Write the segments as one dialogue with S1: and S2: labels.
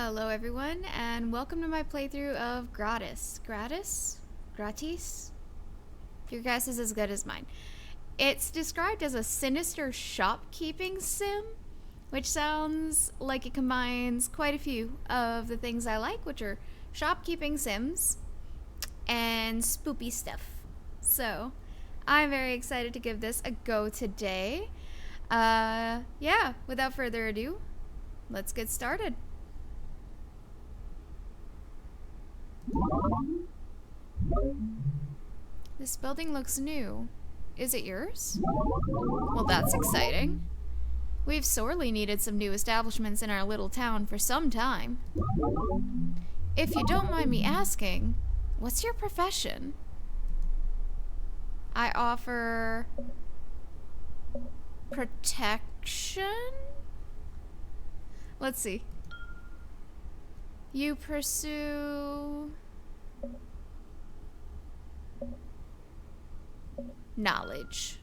S1: Hello everyone, and welcome to my playthrough of Gratis. Gratis? Your guess is as good as mine. It's described as a sinister shopkeeping sim, which sounds like it combines quite a few of the things I like, which are shopkeeping sims and spoopy stuff. So, I'm very excited to give this a go today. Yeah, without further ado, let's get started. This building looks new. Is it yours? Well, that's exciting. We've sorely needed some new establishments in our little town for some time. If you don't mind me asking, what's your profession? I offer protection? Let's see. You pursue knowledge.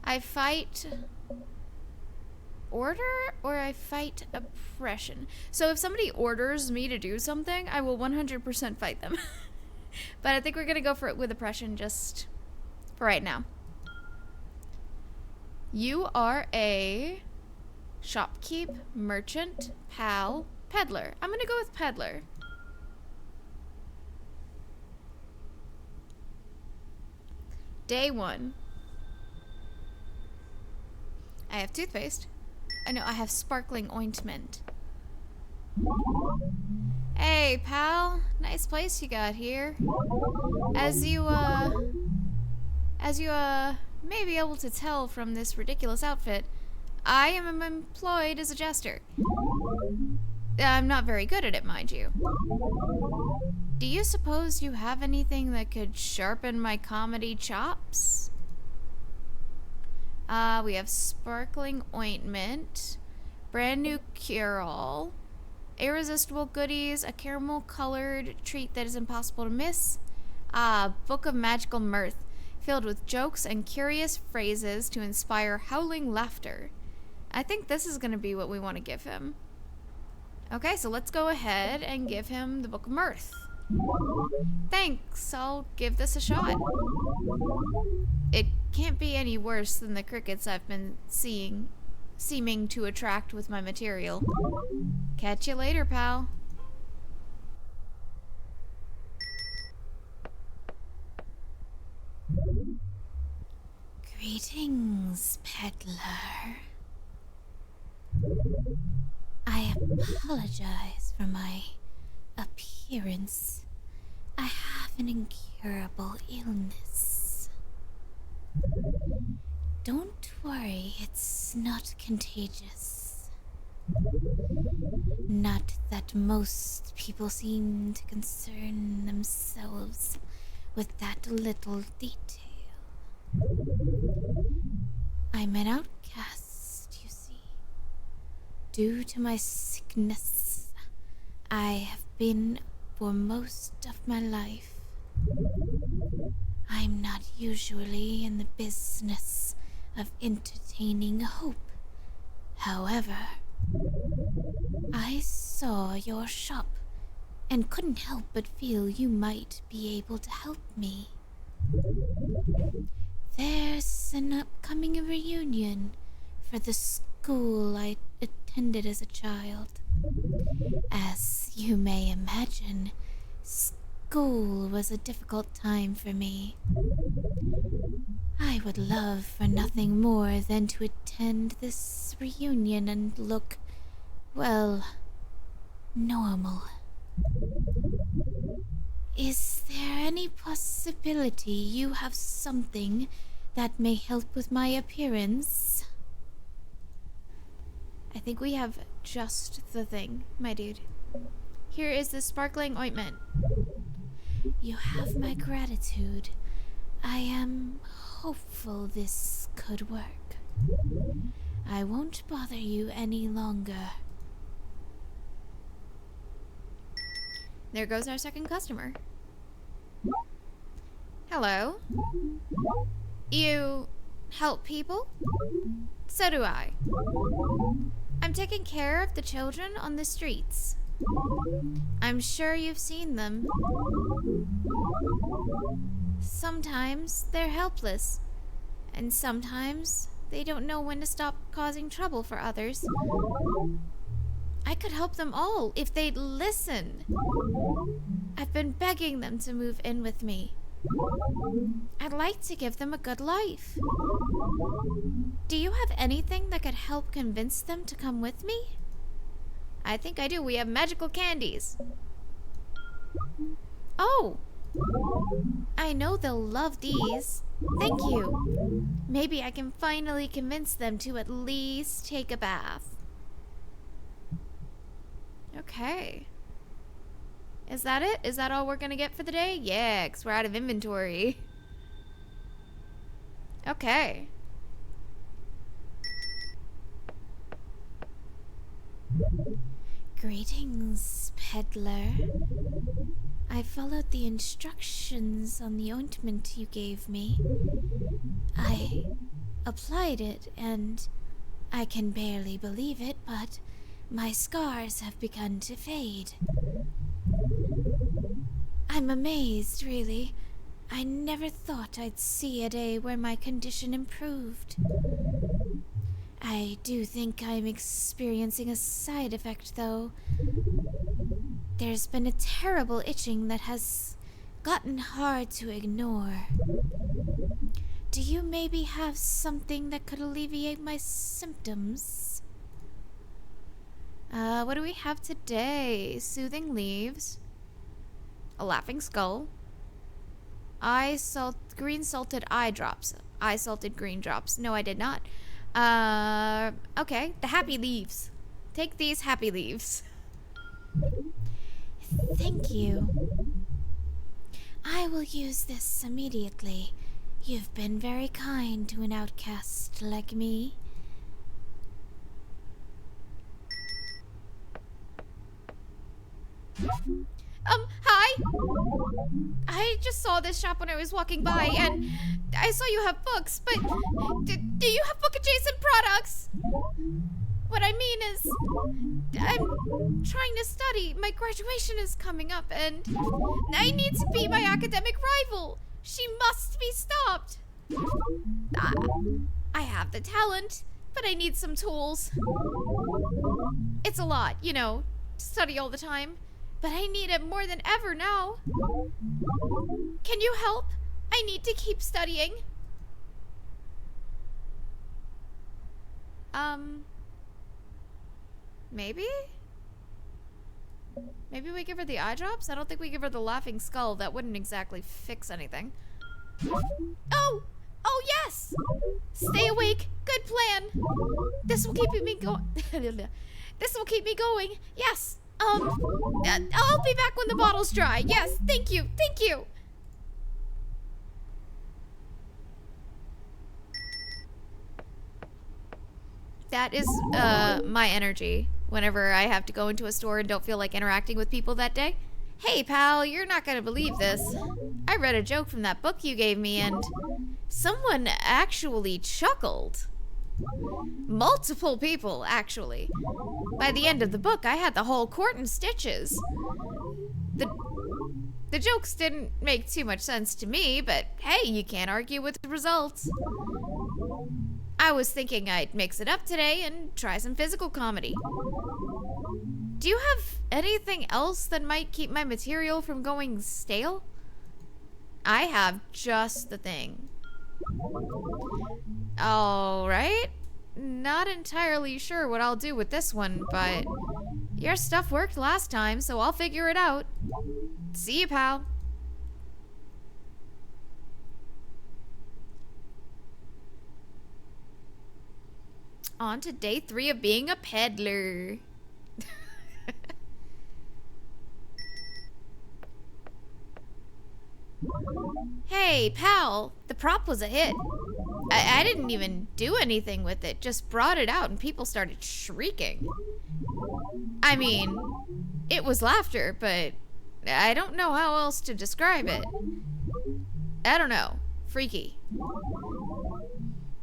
S1: I fight order or I fight oppression. So if somebody orders me to do something, I will 100% fight them. But I think we're going to go for it with oppression just for right now. You are a shopkeep, merchant, pal, peddler. I'm going to go with peddler. Day 1. I have toothpaste. I know I have sparkling ointment. Hey, pal. Nice place you got here. As you may be able to tell from this ridiculous outfit, I am employed as a jester. I'm not very good at it, mind you. Do you suppose you have anything that could sharpen my comedy chops? We have sparkling ointment, brand new cure-all, irresistible goodies, a caramel-colored treat that is impossible to miss, book of magical mirth, filled with jokes and curious phrases to inspire howling laughter. I think this is going to be what we want to give him. Okay, so let's go ahead and give him the Book of Mirth. Thanks, I'll give this a shot. It can't be any worse than the crickets I've been seeming to attract with my material. Catch you later, pal. Greetings, peddler. I apologize for my appearance. I have an incurable illness. Don't worry, it's not contagious. Not that most people seem to concern themselves with that little detail. I'm an outcast, you see. Due to my sickness, I have been for most of my life. I'm not usually in the business of entertaining hope. However, I saw your shop and couldn't help but feel you might be able to help me. There's an upcoming reunion for the school I attended as a child. As you may imagine, school was a difficult time for me. I would love for nothing more than to attend this reunion and look, well, normal. Is there any possibility you have something that may help with my appearance? I think we have just the thing, my dude. Here is the sparkling ointment. You have my gratitude. I am hopeful this could work. I won't bother you any longer. There goes our second customer. Hello. You help people? So do I. I'm taking care of the children on the streets. I'm sure you've seen them. Sometimes they're helpless, and sometimes they don't know when to stop causing trouble for others. I could help them all if they'd listen. I've been begging them to move in with me. I'd like to give them a good life. Do you have anything that could help convince them to come with me? I think I do. We have magical candies. Oh! I know they'll love these. Thank you. Maybe I can finally convince them to at least take a bath. Okay. Is that it? Is that all we're gonna get for the day? Yeah, 'cause we're out of inventory. Okay. Greetings, peddler. I followed the instructions on the ointment you gave me. I applied it, and I can barely believe it, but my scars have begun to fade. I'm amazed, really. I never thought I'd see a day where my condition improved. I do think I'm experiencing a side effect, though. There's been a terrible itching that has gotten hard to ignore. Do you maybe have something that could alleviate my symptoms? What do we have today? Soothing leaves. A laughing skull. Green salted eye drops. Eye salted green drops. No, I did not. Okay. The happy leaves. Take these happy leaves. Thank you. I will use this immediately. You've been very kind to an outcast like me. Hi! I just saw this shop when I was walking by, and I saw you have books, but do you have book-adjacent products? What I mean is, I'm trying to study. My graduation is coming up, and I need to beat my academic rival. She must be stopped. I have the talent, but I need some tools. It's a lot, you know, to study all the time. But I need it more than ever now. Can you help? I need to keep studying. Maybe? Maybe we give her the eye drops? I don't think we give her the laughing skull. That wouldn't exactly fix anything. Oh! Oh, yes! Stay awake. Good plan. This will keep me going. This will keep me going. Yes. I'll be back when the bottle's dry. Yes, thank you. Thank you. That is, my energy whenever I have to go into a store and don't feel like interacting with people that day. Hey, pal, you're not gonna believe this. I read a joke from that book you gave me, and someone actually chuckled. Multiple people, actually. By the end of the book, I had the whole court in stitches. The jokes didn't make too much sense to me, but hey, you can't argue with the results. I was thinking I'd mix it up today and try some physical comedy. Do you have anything else that might keep my material from going stale? I have just the thing. Alright. Not entirely sure what I'll do with this one, but your stuff worked last time, so I'll figure it out. See you, pal. On to day 3 of being a peddler. Hey, pal, the prop was a hit. I didn't even do anything with it, just brought it out and people started shrieking. I mean, it was laughter, but I don't know how else to describe it. I don't know. Freaky.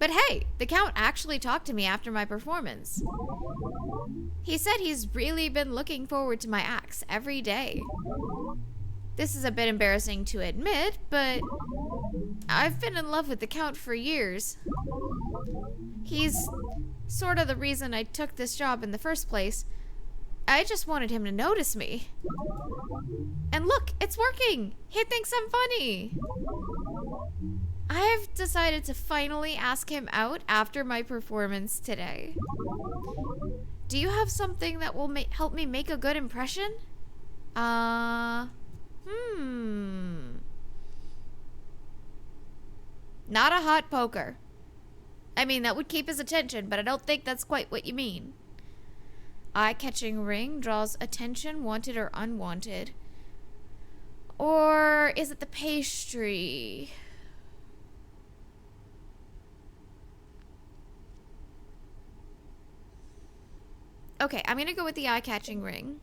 S1: But hey, the Count actually talked to me after my performance. He said he's really been looking forward to my acts every day. This is a bit embarrassing to admit, but I've been in love with the Count for years. He's sort of the reason I took this job in the first place. I just wanted him to notice me. And look, it's working! He thinks I'm funny! I've decided to finally ask him out after my performance today. Do you have something that will help me make a good impression? Not a hot poker. I mean, that would keep his attention, but I don't think that's quite what you mean. Eye-catching ring draws attention, wanted or unwanted. Or is it the pastry? Okay, I'm gonna go with the eye-catching ring.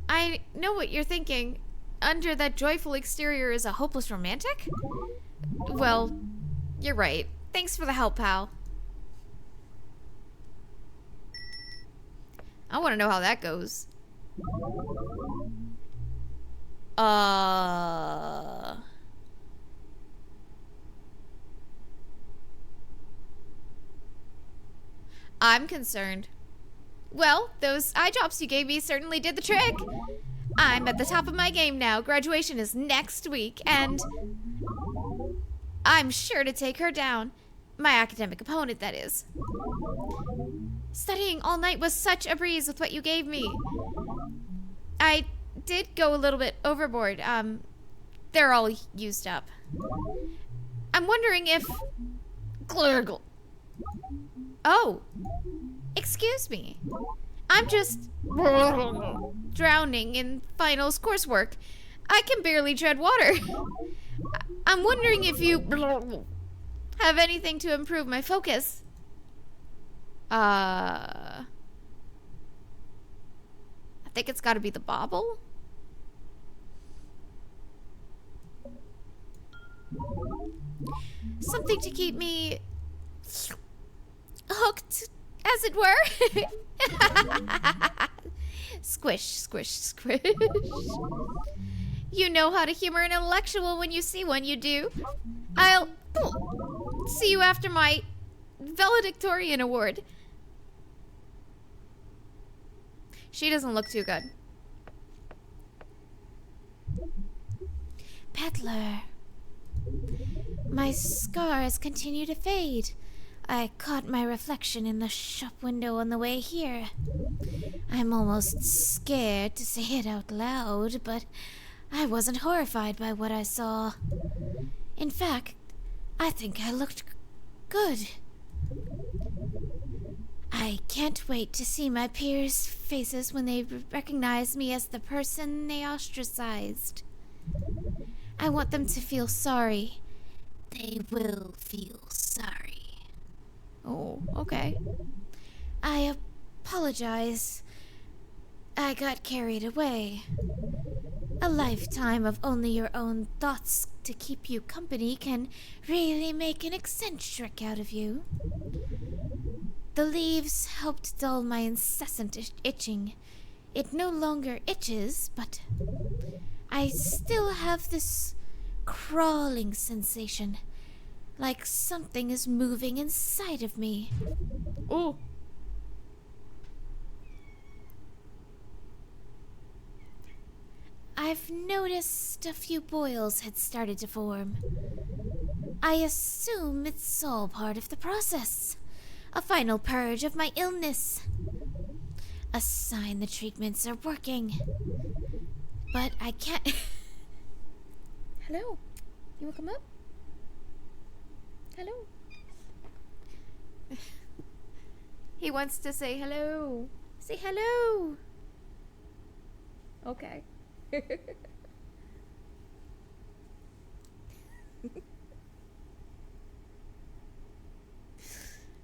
S1: I know what you're thinking. Under that joyful exterior is a hopeless romantic? Well, you're right. Thanks for the help, pal. I want to know how that goes. I'm concerned. Well, those eye drops you gave me certainly did the trick. I'm at the top of my game now. Graduation is next week, and I'm sure to take her down. My academic opponent, that is. Studying all night was such a breeze with what you gave me. I did go a little bit overboard. They're all used up. I'm wondering if... Glurgle. Oh. Excuse me. I'm just... drowning in finals coursework. I can barely tread water. I'm wondering if you... have anything to improve my focus. I think it's gotta be the bauble. Something to keep me hooked, as it were. Squish, squish, squish. You know how to humor an intellectual when you see one, you do. I'll see you after my valedictorian award. She doesn't look too good. Peddler. My scars continue to fade. I caught my reflection in the shop window on the way here. I'm almost scared to say it out loud, but I wasn't horrified by what I saw. In fact, I think I looked good. I can't wait to see my peers' faces when they recognize me as the person they ostracized. I want them to feel sorry. They will feel sorry. Oh, okay. I apologize. I got carried away. A lifetime of only your own thoughts to keep you company can really make an eccentric out of you. The leaves helped dull my incessant itching. It no longer itches, but I still have this crawling sensation, like something is moving inside of me. Oh. I've noticed a few boils had started to form. I assume it's all part of the process. A final purge of my illness. A sign the treatments are working. But I can't... Hello? You wanna come up? Hello? He wants to say hello. Say hello! Okay.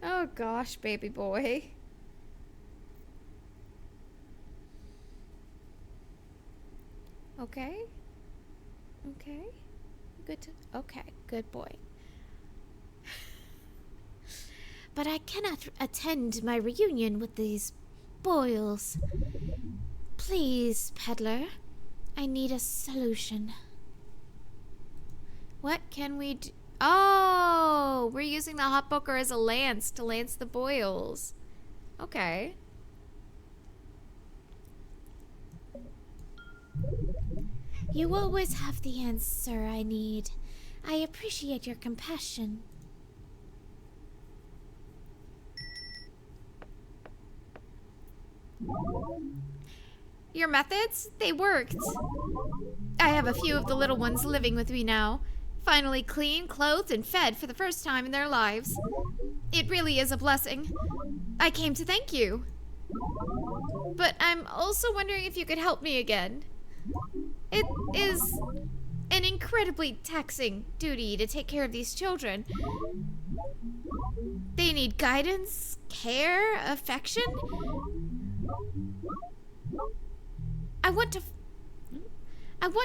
S1: Oh gosh, baby boy. Okay. Okay. Good. Okay, good boy. but I cannot attend my reunion with these boils. Please, peddler, I need a solution. What can we do? Oh, we're using the hot poker as a lance to lance the boils. Okay. You always have the answer I need. I appreciate your compassion. Your methods? They worked. I have a few of the little ones living with me now. Finally clean, clothed, and fed for the first time in their lives. It really is a blessing. I came to thank you. But I'm also wondering if you could help me again. It is an incredibly taxing duty to take care of these children. They need guidance, care, affection. I want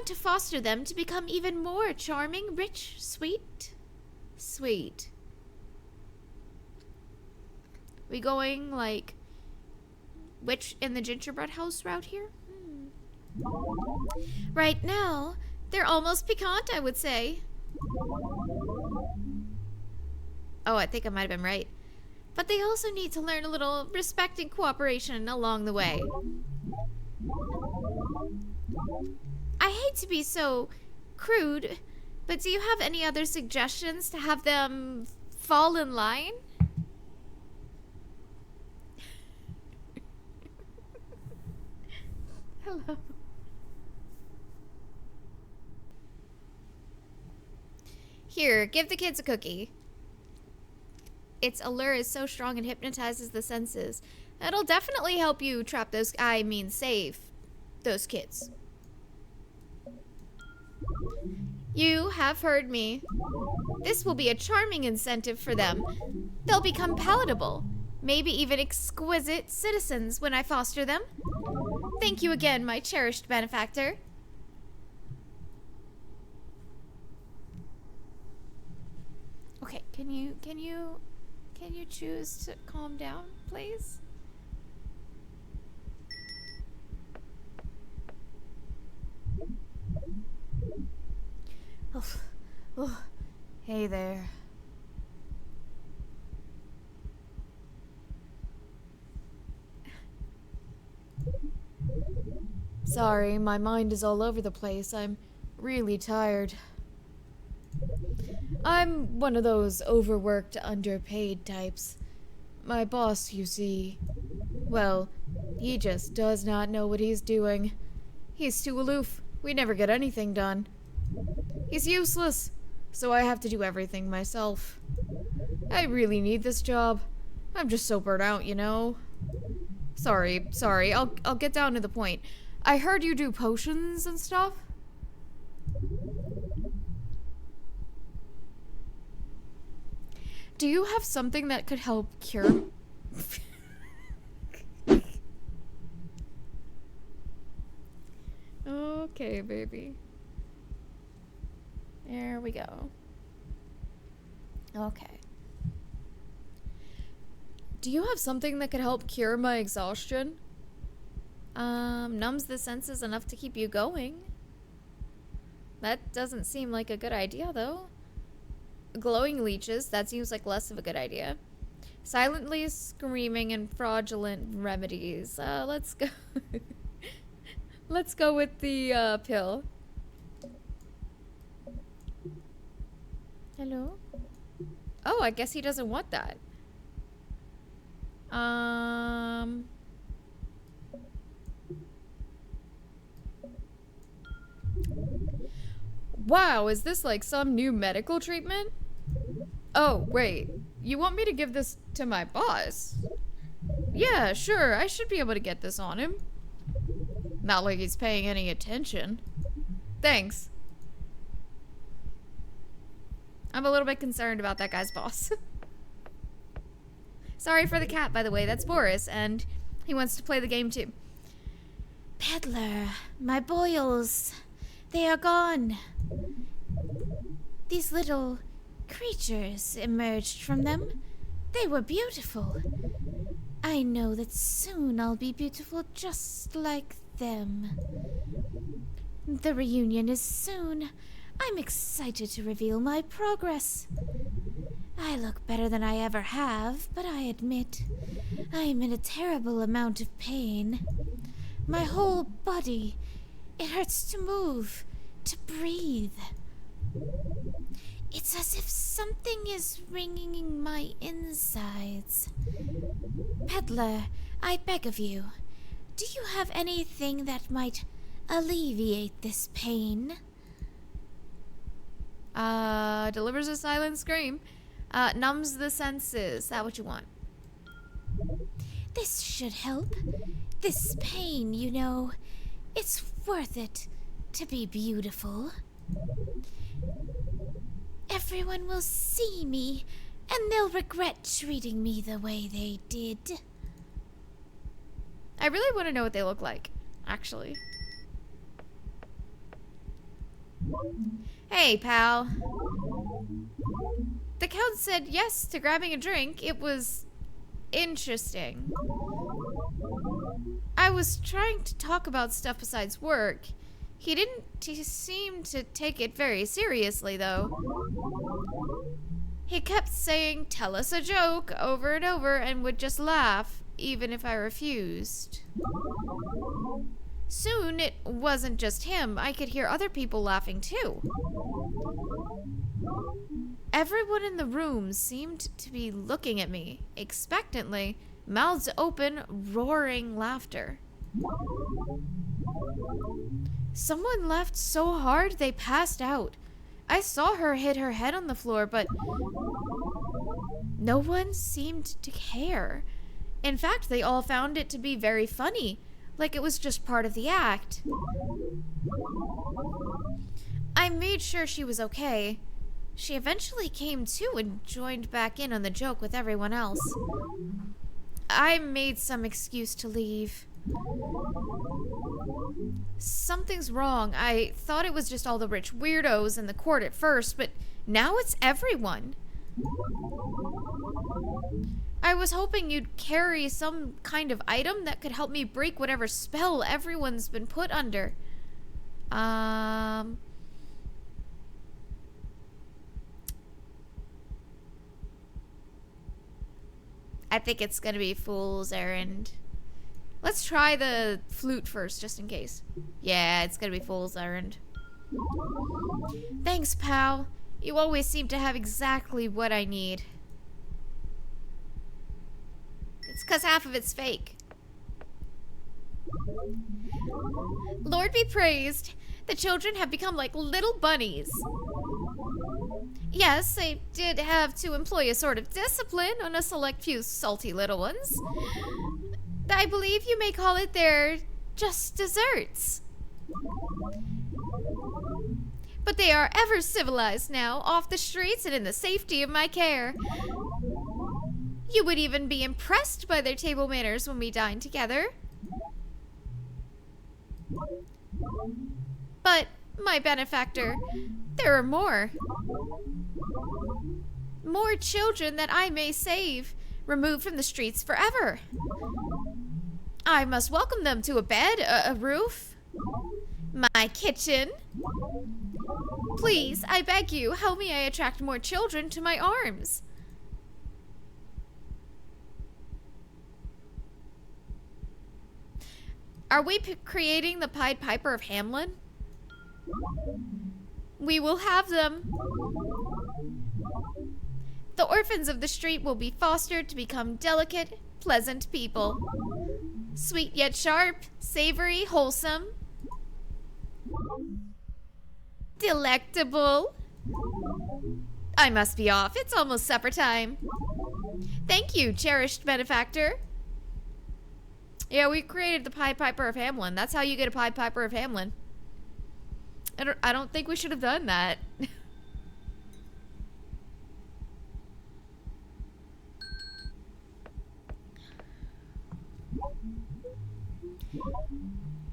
S1: to foster them to become even more charming, rich, sweet. Sweet. We going like witch in the gingerbread house route here? Right now, they're almost piquant, I would say. Oh, I think I might have been right. But they also need to learn a little respect and cooperation along the way. I hate to be so crude, but do you have any other suggestions to have them fall in line? Hello. Here, give the kids a cookie. Its allure is so strong it hypnotizes the senses. It'll definitely help you trap those, save those kids. You have heard me. This will be a charming incentive for them. They'll become palatable, maybe even exquisite citizens when I foster them. Thank you again, my cherished benefactor. Okay, can you choose to calm down, please? Oh, hey there. Sorry, my mind is all over the place. I'm really tired. I'm one of those overworked, underpaid types. My boss, you see, well, he just does not know what he's doing. He's too aloof. We never get anything done. He's useless, so I have to do everything myself. I really need this job. I'm just so burnt out, you know? Sorry, I'll get down to the point. I heard you do potions and stuff. Do you have something that could help cure... Okay, baby. There we go. Okay. Do you have something that could help cure my exhaustion? Numbs the senses enough to keep you going. That doesn't seem like a good idea, though. Glowing leeches, that seems like less of a good idea. Silently screaming and fraudulent remedies. Let's go. Let's go with the pill. Hello? Oh, I guess he doesn't want that. Wow, is this like some new medical treatment? Oh, wait. You want me to give this to my boss? Yeah, sure. I should be able to get this on him. Not like he's paying any attention. Thanks. I'm a little bit concerned about that guy's boss. Sorry for the cat, by the way. That's Boris, and he wants to play the game too. Peddler, my boils. They are gone. These little creatures emerged from them. They were beautiful. I know that soon I'll be beautiful just like them. The reunion is soon. I'm excited to reveal my progress. I look better than I ever have, but I admit I'm in a terrible amount of pain. My whole body, it hurts to move, to breathe. It's as if something is ringing in my insides. Peddler, I beg of you, do you have anything that might alleviate this pain?
S2: Delivers a silent scream. Numbs the senses. Is that what you want?
S1: This should help. This pain, you know, it's worth it to be beautiful. Everyone will see me, and they'll regret treating me the way they did.
S2: I really want to know what they look like, actually. Hey, pal. The Count said yes to grabbing a drink. It was interesting. I was trying to talk about stuff besides work. He seemed to take it very seriously, though. He kept saying, "Tell us a joke," over and over, and would just laugh, even if I refused. Soon, it wasn't just him. I could hear other people laughing, too. Everyone in the room seemed to be looking at me, expectantly, mouths open, roaring laughter. Someone laughed so hard they passed out. I saw her hit her head on the floor, but no one seemed to care. In fact, they all found it to be very funny, like it was just part of the act. I made sure she was okay. She eventually came to and joined back in on the joke with everyone else. I made some excuse to leave. Something's wrong. I thought it was just all the rich weirdos in the court at first, but now it's everyone. I was hoping you'd carry some kind of item that could help me break whatever spell everyone's been put under. I think it's gonna be Fool's Errand. Let's try the flute first, just in case. Yeah, it's gonna be Fool's Errand. Thanks, pal. You always seem to have exactly what I need. It's 'cause half of it's fake. Lord be praised. The children have become like little bunnies. Yes, I did have to employ a sort of discipline on a select few salty little ones. I believe you may call it their just desserts. But they are ever civilized now, off the streets and in the safety of my care. You would even be impressed by their table manners when we dine together. But, my benefactor, there are more. More children that I may save, removed from the streets forever. I must welcome them to a bed, a roof, my kitchen. Please, I beg you, help me attract more children to my arms. Are we creating the Pied Piper of Hamelin? We will have them. The orphans of the street will be fostered to become delicate, pleasant people. Sweet yet sharp, savory, wholesome. Delectable. I must be off. It's almost supper time. Thank you, cherished benefactor. Yeah, we created the Pied Piper of Hamelin. That's how you get a Pied Piper of Hamelin. I don't think we should have done that.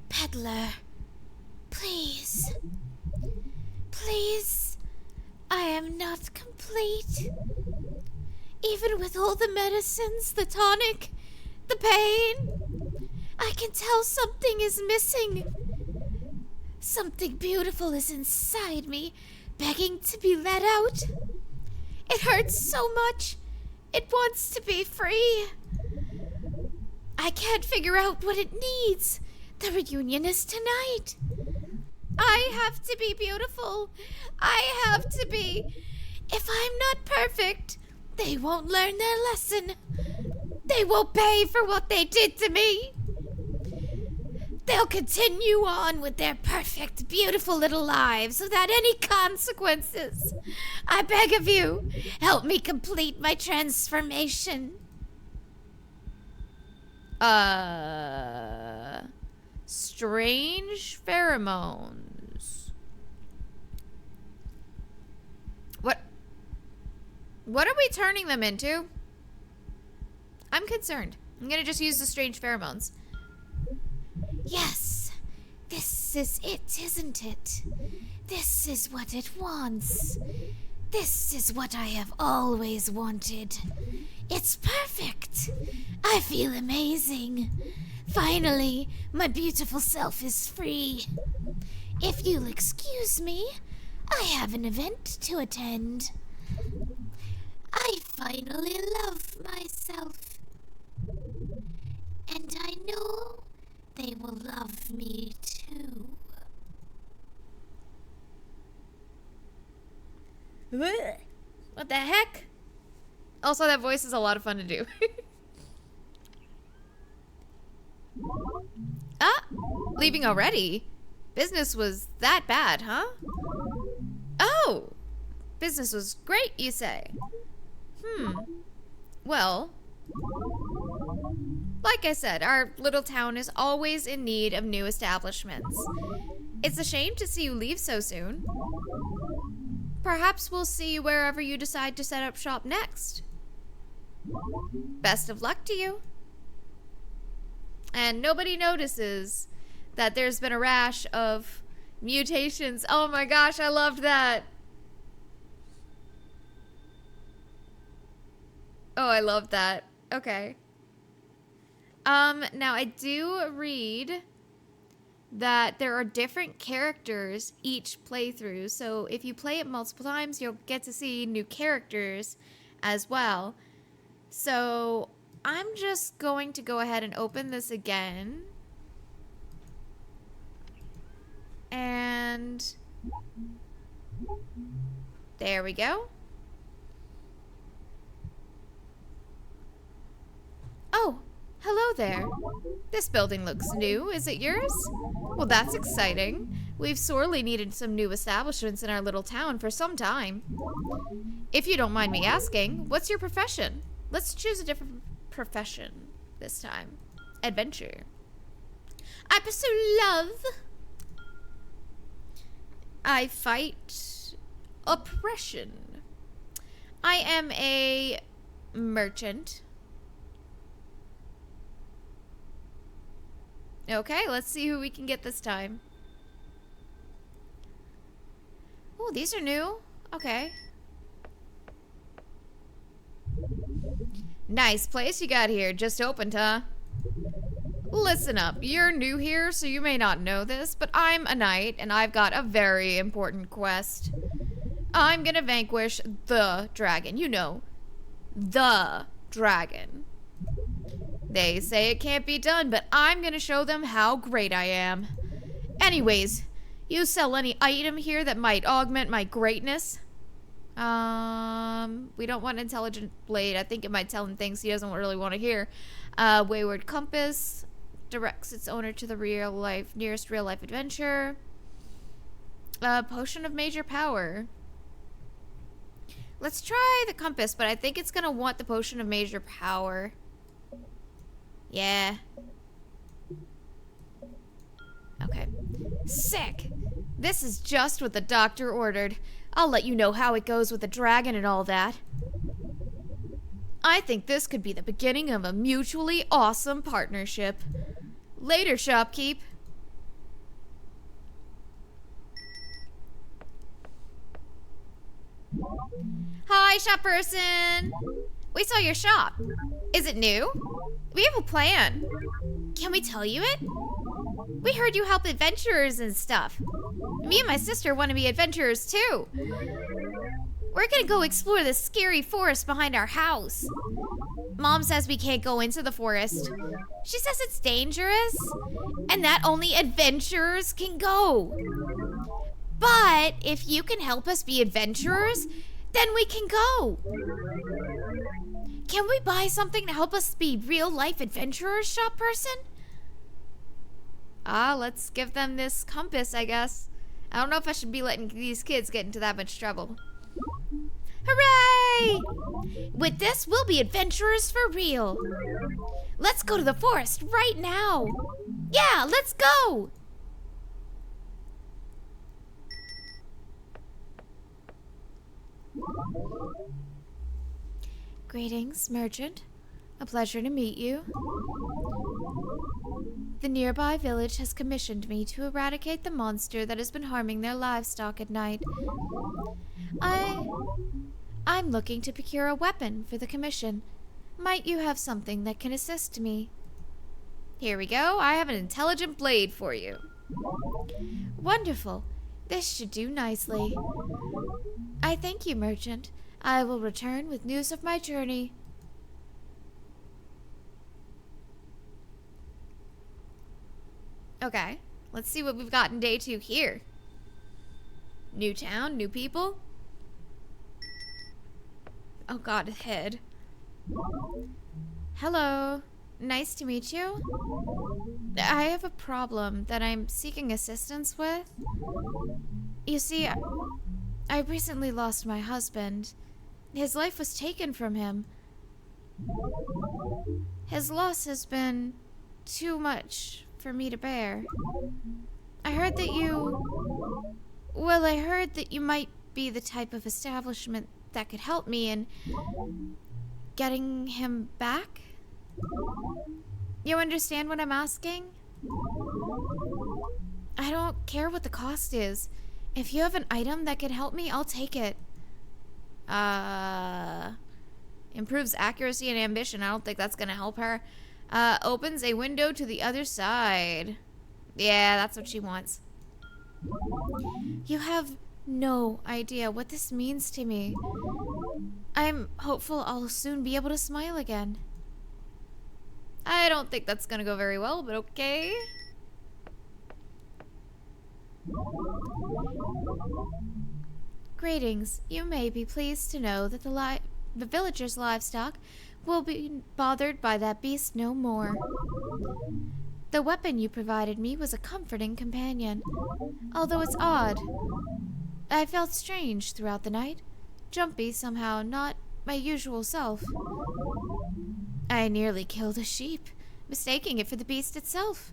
S2: Peddler, please. Please. I am not complete.
S1: Even with all the medicines, the tonic, the pain, I can tell something is missing. Something beautiful is inside me, begging to be let out. It hurts so much. It wants to be free. I can't figure out what it needs. The reunion is tonight. I have to be beautiful. I have to be. If I'm not perfect, they won't learn their lesson. They won't pay for what they did to me. They'll continue on with their perfect, beautiful little lives without any consequences. I beg of you, help me complete my transformation.
S2: Strange pheromones. What are we turning them into? I'm concerned. I'm gonna just use the strange pheromones.
S1: Yes, this is it, isn't it? This is what it wants. This is what I have always wanted. It's perfect. I feel amazing. Finally, my beautiful self is free. If you'll excuse me, I have an event to attend. I finally love myself. And I know they will love me too.
S2: What the heck? Also, that voice is a lot of fun to do. Leaving already? Business was that bad, huh? Oh! Business was great, you say? Well, like I said, our little town is always in need of new establishments. It's a shame to see you leave so soon. Perhaps we'll see you wherever you decide to set up shop next. Best of luck to you. And nobody notices that there's been a rash of mutations. Oh my gosh, I loved that. Oh, I loved that. Okay. Now I do read that there are different characters each playthrough. So if you play it multiple times, you'll get to see new characters as well. So I'm just going to go ahead and open this again. And there we go. Oh, hello there. This building looks new. Is it yours? Well, that's exciting. We've sorely needed some new establishments in our little town for some time. If you don't mind me asking, what's your profession? Let's choose a different profession this time. Adventure. I pursue love. I fight oppression. I am a merchant. Okay, let's see who we can get this time. Oh, these are new. Okay. Nice place you got here. Just opened, huh? Listen up. You're new here, so you may not know this, but I'm a knight, and I've got a very important quest. I'm gonna vanquish the dragon. You know, the dragon. They say it can't be done, but I'm gonna show them how great I am. Anyways, you sell any item here that might augment my greatness? We don't want intelligent blade. I think it might tell him things he doesn't really want to hear. Wayward compass directs its owner to the nearest real life adventure. Potion of major power. Let's try the compass, but I think it's gonna want the potion of major power. Yeah. Okay. Sick. This is just what the doctor ordered. I'll let you know how it goes with the dragon and all that. I think this could be the beginning of a mutually awesome partnership. Later, Shopkeep. Hi, shop person. We saw your shop. Is it new? We have a plan. Can we tell you it? We heard you help adventurers and stuff. Me and my sister want to be adventurers too. We're gonna go explore the scary forest behind our house. Mom says we can't go into the forest. She says it's dangerous and that only adventurers can go. But if you can help us be adventurers, then we can go. Can we buy something to help us be real life adventurers, shop person? Let's give them this compass, I guess. I don't know if I should be letting these kids get into that much trouble. Hooray! With this, we'll be adventurers for real. Let's go to the forest right now. Yeah, let's go!
S1: Greetings, merchant. A pleasure to meet you. The nearby village has commissioned me to eradicate the monster that has been harming their livestock at night. I'm looking to procure a weapon for the commission. Might you have something that can assist me?
S2: Here we go. I have an intelligent blade for you.
S1: Wonderful. This should do nicely. I thank you, merchant. I will return with news of my journey.
S2: Okay, let's see what we've got in day 2 here. New town, new people. Oh god, head.
S1: Hello. Nice to meet you. I have a problem that I'm seeking assistance with. You see, I recently lost my husband. His life was taken from him. His loss has been too much for me to bear. I heard that you might be the type of establishment that could help me in getting him back. You understand what I'm asking? I don't care what the cost is. If you have an item that could help me, I'll take it.
S2: Improves accuracy and ambition. I don't think that's gonna help her. Opens a window to the other side. Yeah, that's what she wants.
S1: You have no idea what this means to me. I'm hopeful I'll soon be able to smile again.
S2: I don't think that's gonna go very well, but okay.
S1: Greetings. You may be pleased to know that the villagers' livestock will be bothered by that beast no more. The weapon you provided me was a comforting companion, although it's odd. I felt strange throughout the night, jumpy somehow, not my usual self. I nearly killed a sheep, mistaking it for the beast itself.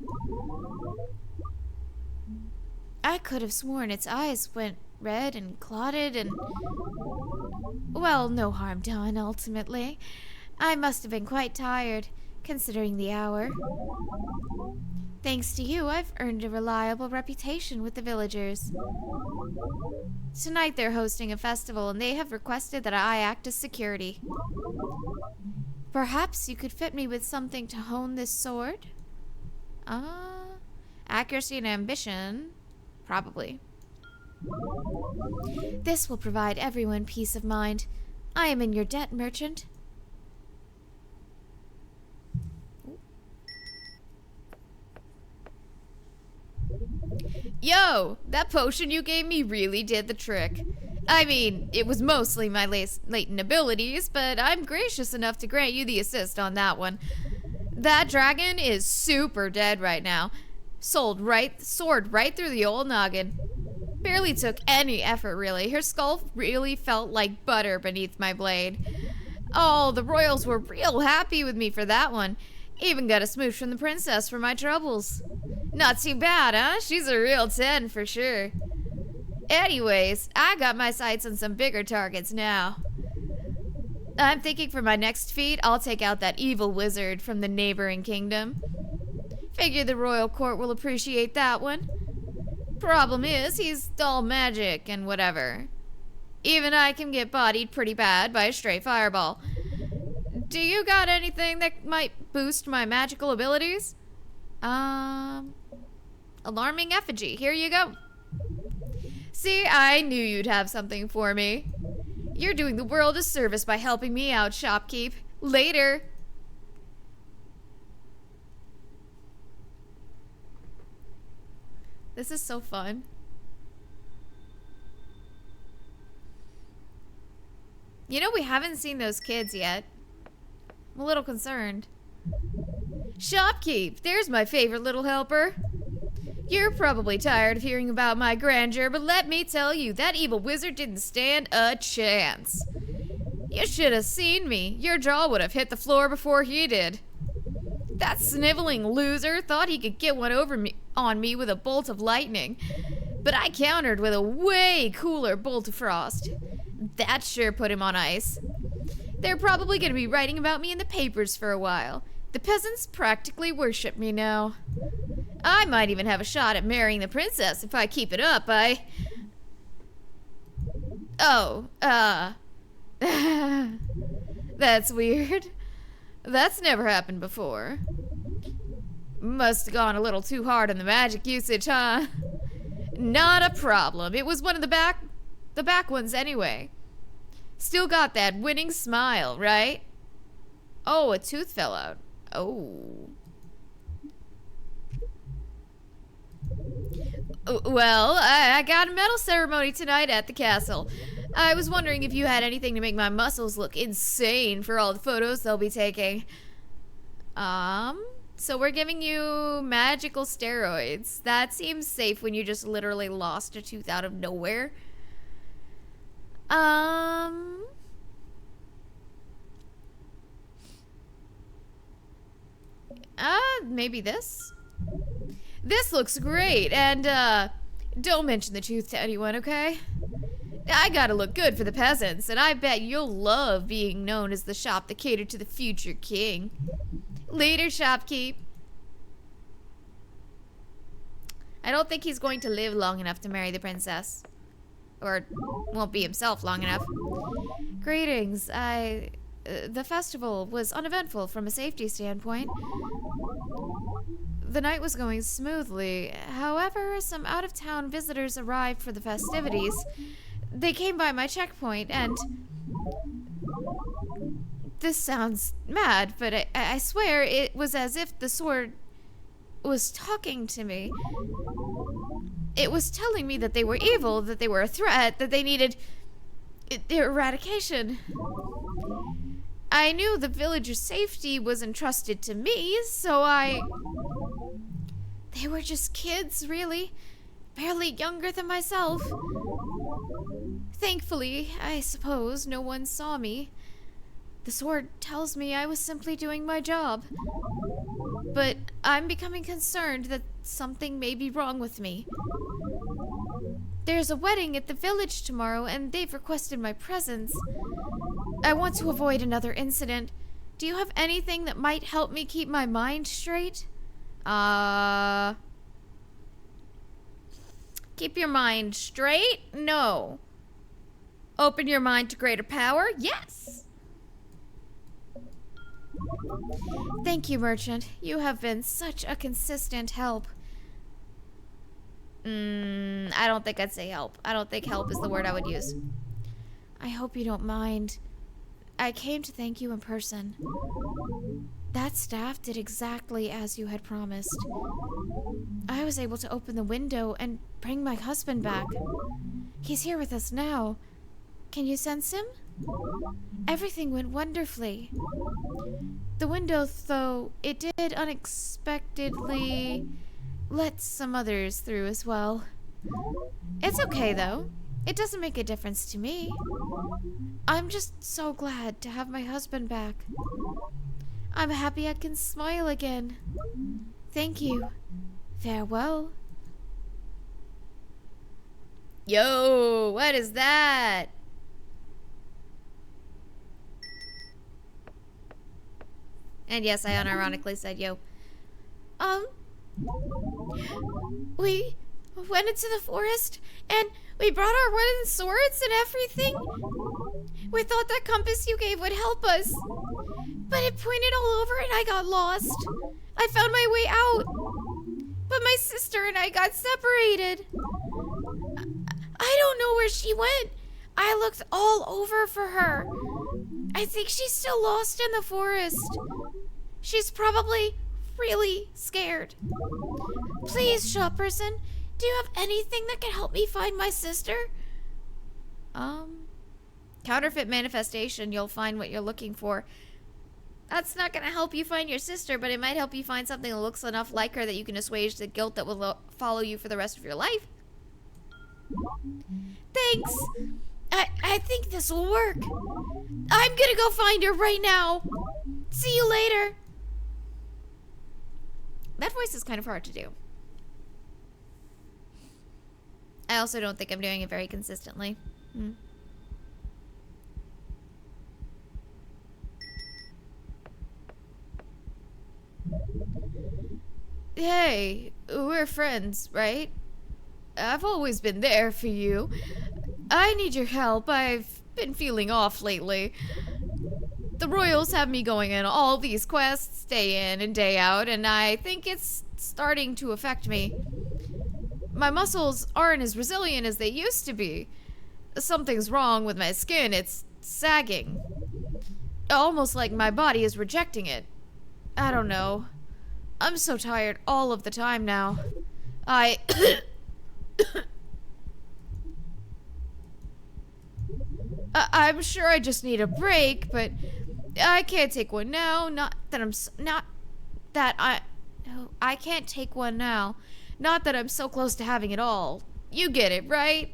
S1: I could have sworn its eyes went red and clotted and... Well, no harm done, ultimately. I must have been quite tired, considering the hour. Thanks to you, I've earned a reliable reputation with the villagers. Tonight they're hosting a festival, and they have requested that I act as security. Perhaps you could fit me with something to hone this sword?
S2: Accuracy and ambition. Probably.
S1: This will provide everyone peace of mind. I am in your debt, merchant.
S2: Yo, that potion you gave me really did the trick. I mean, it was mostly my latent abilities, but I'm gracious enough to grant you the assist on that one. That dragon is super dead right now. Soared right through the old noggin. Barely took any effort, really. Her skull really felt like butter beneath my blade. Oh, the royals were real happy with me for that one. Even got a smooch from the princess for my troubles. Not too bad, huh? She's a real 10 for sure. Anyways, I got my sights on some bigger targets now. I'm thinking for my next feat, I'll take out that evil wizard from the neighboring kingdom. Figure the royal court will appreciate that one. Problem is, he's all magic and whatever. Even I can get bodied pretty bad by a stray fireball. do you got anything that might boost my magical abilities? Alarming effigy. Here you go. See, I knew you'd have something for me. You're doing the world a service by helping me out, Shopkeep. Later. This is so fun. You know, we haven't seen those kids yet. I'm a little concerned. Shopkeep, there's my favorite little helper. You're probably tired of hearing about my grandeur, but let me tell you, that evil wizard didn't stand a chance. You should have seen me. Your jaw would have hit the floor before he did. That sniveling loser thought he could get one on me with a bolt of lightning, but I countered with a way cooler bolt of frost. That sure put him on ice. They're probably going to be writing about me in the papers for a while. The peasants practically worship me now. I might even have a shot at marrying the princess if I keep it up. That's weird. That's never happened before. Must have gone a little too hard on the magic usage, huh? Not a problem. It was one of the back ones anyway. Still got that winning smile, right? Oh, a tooth fell out. Oh. Well, I got a medal ceremony tonight at the castle. I was wondering if you had anything to make my muscles look insane for all the photos they'll be taking. So we're giving you magical steroids. That seems safe when you just literally lost a tooth out of nowhere. Maybe this? This looks great, and, don't mention the tooth to anyone, okay? I gotta look good for the peasants, and I bet you'll love being known as the shop that catered to the future king. Later, Shopkeep. I don't think he's going to live long enough to marry the princess. Or won't be himself long enough. Greetings. The festival was uneventful from a safety standpoint. The night was going smoothly. However, some out-of-town visitors arrived for the festivities. They came by my checkpoint and... This sounds mad, but I swear it was as if the sword was talking to me. It was telling me that they were evil, that they were a threat, that they needed their eradication. I knew the villager's safety was entrusted to me, so They were just kids, really. Barely younger than myself. Thankfully, I suppose, no one saw me. The sword tells me I was simply doing my job. But I'm becoming concerned that something may be wrong with me. There's a wedding at the village tomorrow, and they've requested my presence. I want to avoid another incident. Do you have anything that might help me keep my mind straight? Keep your mind straight? No. Open your mind to greater power? Yes. Thank you, merchant. You have been such a consistent help. I don't think I'd say help. I don't think help is the word I would use. I hope you don't mind. I came to thank you in person. That staff did exactly as you had promised. I was able to open the window and bring my husband back. He's here with us now. Can you sense him? Everything went wonderfully. The window, though, it did unexpectedly let some others through as well. It's okay, though. It doesn't make a difference to me. I'm just so glad to have my husband back. I'm happy I can smile again. Thank you. Farewell. Yo, what is that? And yes, I unironically said yo. We went into the forest and we brought our wooden swords and everything. We thought that compass you gave would help us.
S1: But it pointed all over and I got lost. I found my way out. But my sister and I got separated. I don't know where she went. I looked all over for her. I think she's still lost in the forest. She's probably really scared. Please, shop person, do you have anything that can help me find my sister?
S2: Counterfeit manifestation, you'll find what you're looking for. That's not gonna help you find your sister, but it might help you find something that looks enough like her that you can assuage the guilt that will follow you for the rest of your life.
S1: Thanks. I think this will work. I'm gonna go find her right now. See you later.
S2: That voice is kind of hard to do. I also don't think I'm doing it very consistently. Hey, we're friends, right? I've always been there for you. I need your help. I've been feeling off lately. The Royals have me going on all these quests day in and day out, and I think it's starting to affect me. My muscles aren't as resilient as they used to be. Something's wrong with my skin. It's sagging. Almost like my body is rejecting it. I don't know. I'm so tired all of the time now. I'm sure I just need a break, but I can't take one now. I can't take one now. Not that I'm so close to having it all. You get it, right?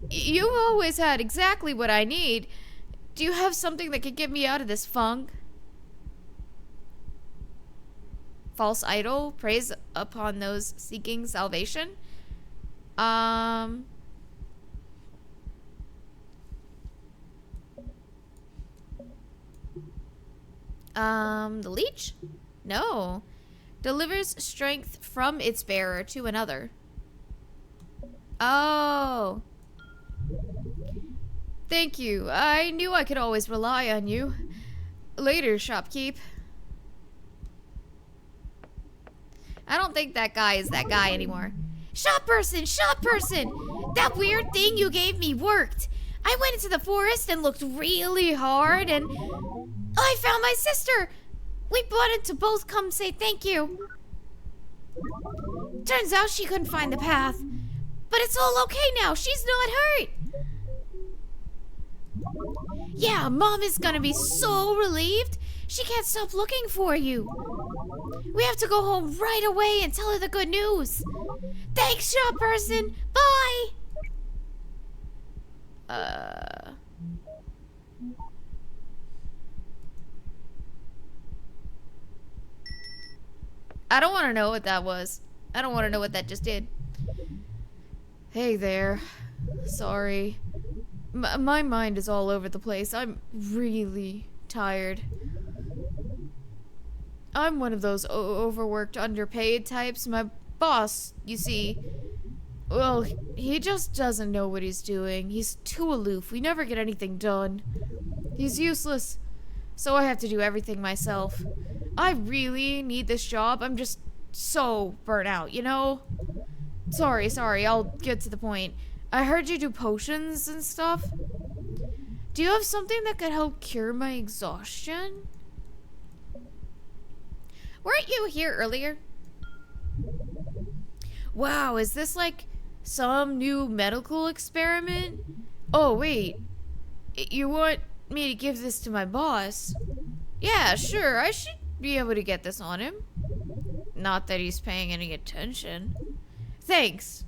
S2: You've always had exactly what I need. Do you have something that could get me out of this funk? False idol preys upon those seeking salvation. The leech? No. Delivers strength from its bearer to another. Oh. Thank you. I knew I could always rely on you. Later, shopkeep. I don't think that guy is that guy anymore.
S1: Shop person! That weird thing you gave me worked. I went into the forest and looked really hard and I found my sister. We wanted to both come say thank you. Turns out she couldn't find the path. But it's all okay now. She's not hurt. Yeah, Mom is gonna be so relieved. She can't stop looking for you. We have to go home right away and tell her the good news. Thanks, shop person. Bye.
S2: I don't want to know what that was. I don't want to know what that just did. Hey there. Sorry. My mind is all over the place. I'm really tired. I'm one of those overworked, underpaid types. My boss, you see, well, he just doesn't know what he's doing. He's too aloof. We never get anything done. He's useless. So I have to do everything myself. I really need this job. I'm just so burnt out, you know? Sorry, I'll get to the point. I heard you do potions and stuff. Do you have something that could help cure my exhaustion? Weren't you here earlier? Wow, is this like some new medical experiment? Oh, wait. You want me to give this to my boss? Yeah, sure. I should be able to get this on him. Not that he's paying any attention. Thanks.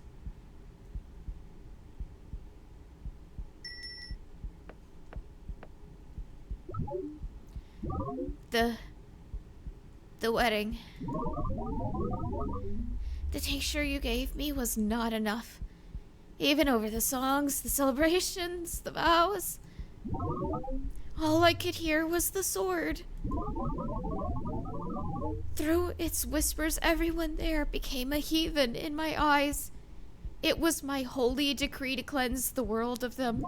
S2: The wedding. The tincture you gave me was not enough. Even over the songs, the celebrations, the vows. All I could hear was the sword. Through its whispers, everyone there became a heathen in my eyes. It was my holy decree to cleanse the world of them.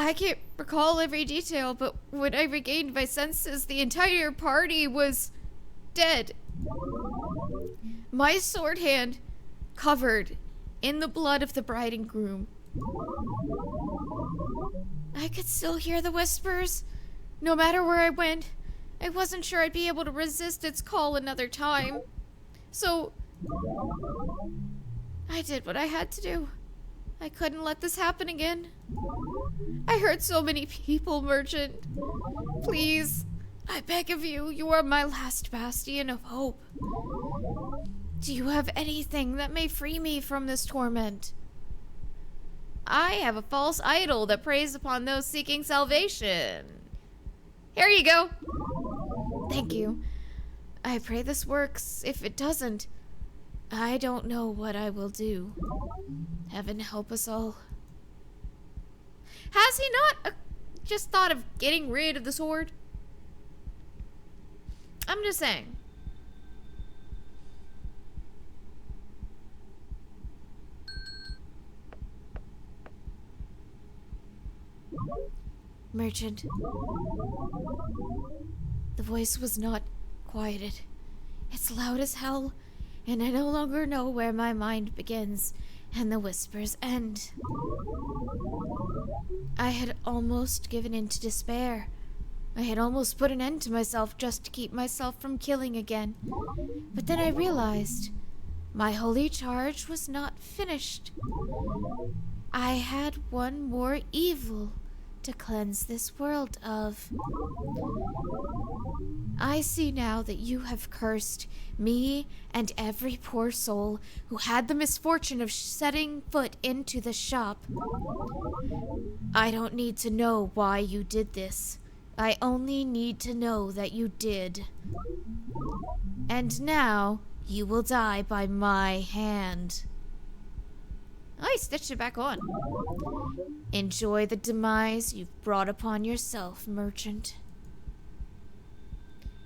S2: I can't recall every detail, but when I regained my senses, the entire party was dead. My sword hand covered in the blood of the bride and groom. I could still hear the whispers. No matter where I went, I wasn't sure I'd be able to resist its call another time. So, I did what I had to do. I couldn't let this happen again. I hurt so many people, Merchant. Please, I beg of you, you are my last bastion of hope. Do you have anything that may free me from this torment? I have a false idol that preys upon those seeking salvation. Here you go. Thank you. I pray this works. If it doesn't, I don't know what I will do. Heaven help us all. Has he not just thought of getting rid of the sword? I'm just saying. Merchant. The voice was not quieted. It's loud as hell, and I no longer know where my mind begins and the whispers end. I had almost given in to despair. I had almost put an end to myself just to keep myself from killing again. But then I realized my holy charge was not finished. I had one more evil to cleanse this world of. I see now that you have cursed me and every poor soul who had the misfortune of setting foot into the shop. I don't need to know why you did this. I only need to know that you did. And now you will die by my hand. I stitched it back on. Enjoy the demise you've brought upon yourself, Merchant.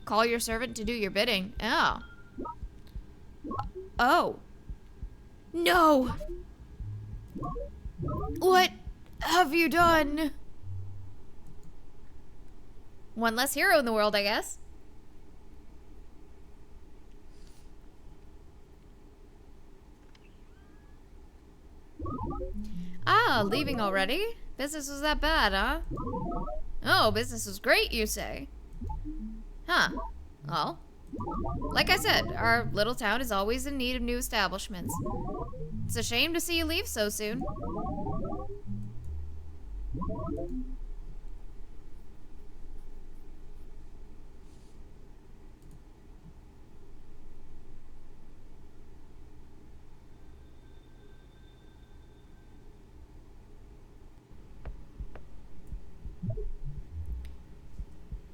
S2: Call your servant to do your bidding. Oh. Oh. No! What have you done? One less hero in the world, I guess. Ah, leaving already? Business was that bad, huh? Oh, business was great, you say? Huh. Well, like I said, our little town is always in need of new establishments. It's a shame to see you leave so soon.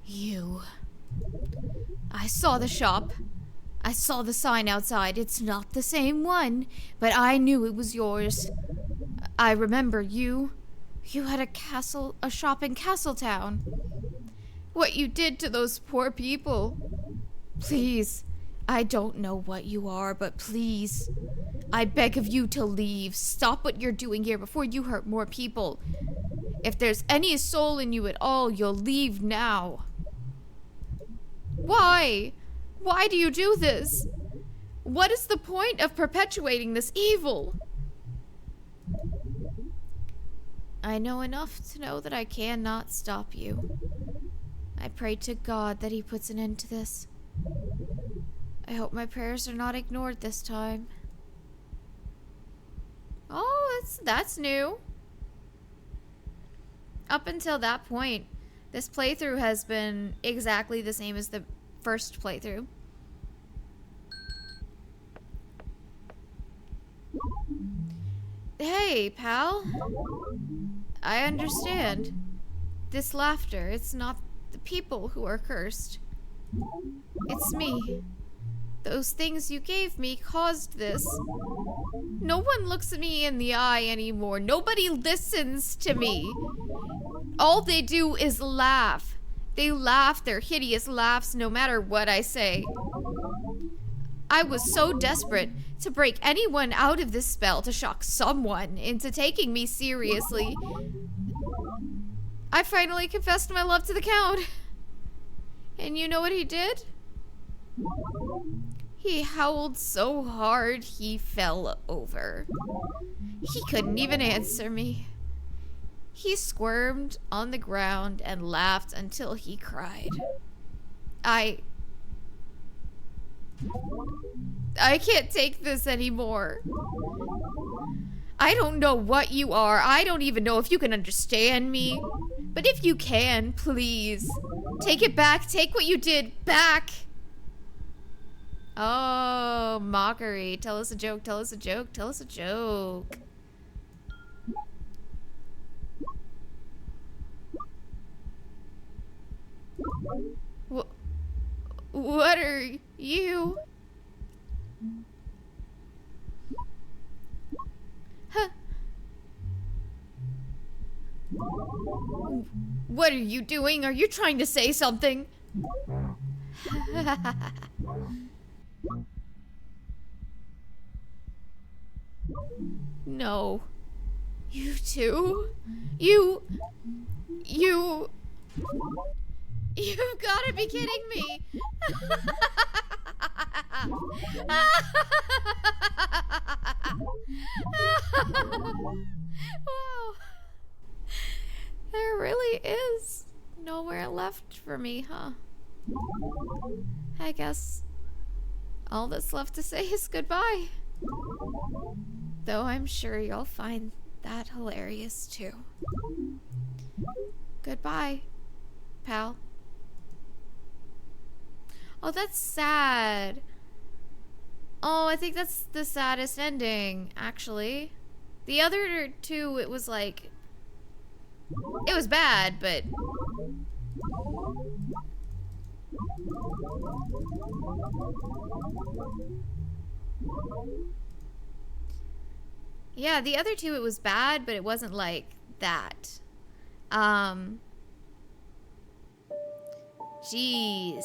S2: You. I saw the shop. I saw the sign outside. It's not the same one, but I knew it was yours. I remember you. You had a shop in Castletown. What you did to those poor people. Please, I don't know what you are, but please, I beg of you to leave. Stop what you're doing here before you hurt more people. If there's any soul in you at all, you'll leave now. Why? Why do you do this? What is the point of perpetuating this evil? I know enough to know that I cannot stop you. I pray to God that he puts an end to this. I hope my prayers are not ignored this time. Oh, that's new. Up until that point, this playthrough has been exactly the same as the first playthrough. Hey, pal. I understand. This laughter, it's not the people who are cursed. It's me. Those things you gave me caused this. No one looks me in the eye anymore. Nobody listens to me. All they do is laugh. They laugh their hideous laughs no matter what I say. I was so desperate to break anyone out of this spell to shock someone into taking me seriously. I finally confessed my love to the Count. And you know what he did? He howled so hard he fell over. He couldn't even answer me. He squirmed on the ground and laughed until he cried. I can't take this anymore. I don't know what you are. I don't even know if you can understand me. But if you can, please, take it back. Take what you did back. Oh, mockery. Tell us a joke. Tell us a joke. Tell us a joke. What are you? Huh. What are you doing? Are you trying to say something? No. You too? You've got to be kidding me. Wow. There really is nowhere left for me, huh? I guess all that's left to say is goodbye. Though I'm sure you'll find that hilarious too. Goodbye, pal. Oh, that's sad. Oh, I think that's the saddest ending, actually. The other two, it was like... It was bad, but... Yeah, the other two, it was bad, but it wasn't like that. Jeez.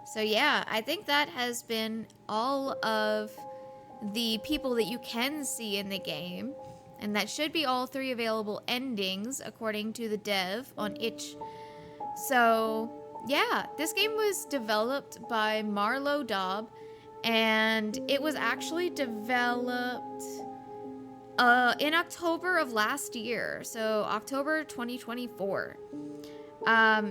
S2: So yeah, I think that has been all of the people that you can see in the game. And that should be all 3 available endings, according to the dev on itch. So yeah, this game was developed by Marlo Daub. And it was actually developed in October of last year. So October 2024.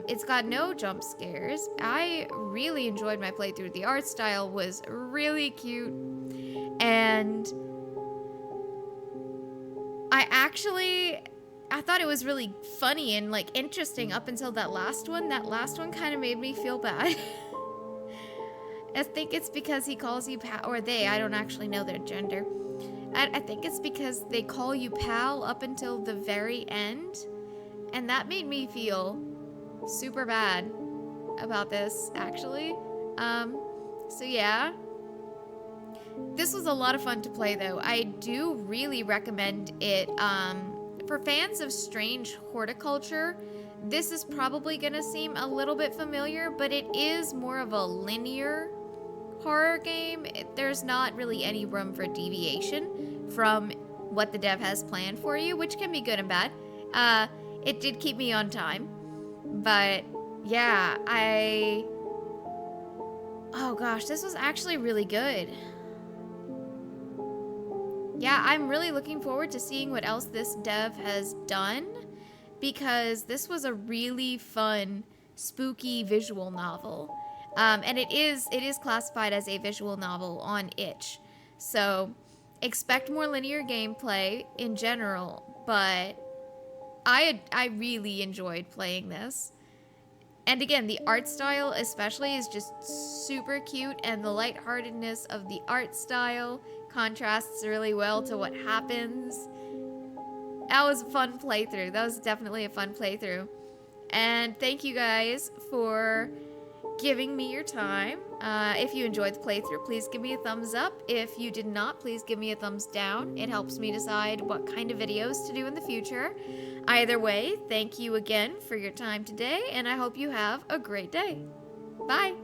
S2: It's got no jump scares. I really enjoyed my playthrough. The art style was really cute. And I thought it was really funny and like interesting up until that last one. That last one kind of made me feel bad. I think it's because he calls you pal, or they, I don't actually know their gender. I think it's because they call you pal up until the very end. And that made me feel super bad about this, actually. So yeah. This was a lot of fun to play, though. I do really recommend it. For fans of strange horticulture, this is probably going to seem a little bit familiar, but it is more of a linear horror game. There's not really any room for deviation from what the dev has planned for you, which can be good and bad. It did keep me on time, but yeah, oh gosh, this was actually really good. Yeah, I'm really looking forward to seeing what else this dev has done, because this was a really fun, spooky visual novel. And it is classified as a visual novel on itch. So expect more linear gameplay in general, but I really enjoyed playing this. And again, the art style especially is just super cute, and the lightheartedness of the art style contrasts really well to what happens. That was a fun playthrough. That was definitely a fun playthrough. And thank you guys for giving me your time. If you enjoyed the playthrough, please give me a thumbs up. If you did not, please give me a thumbs down. It helps me decide what kind of videos to do in the future. Either way, thank you again for your time today, and I hope you have a great day. Bye!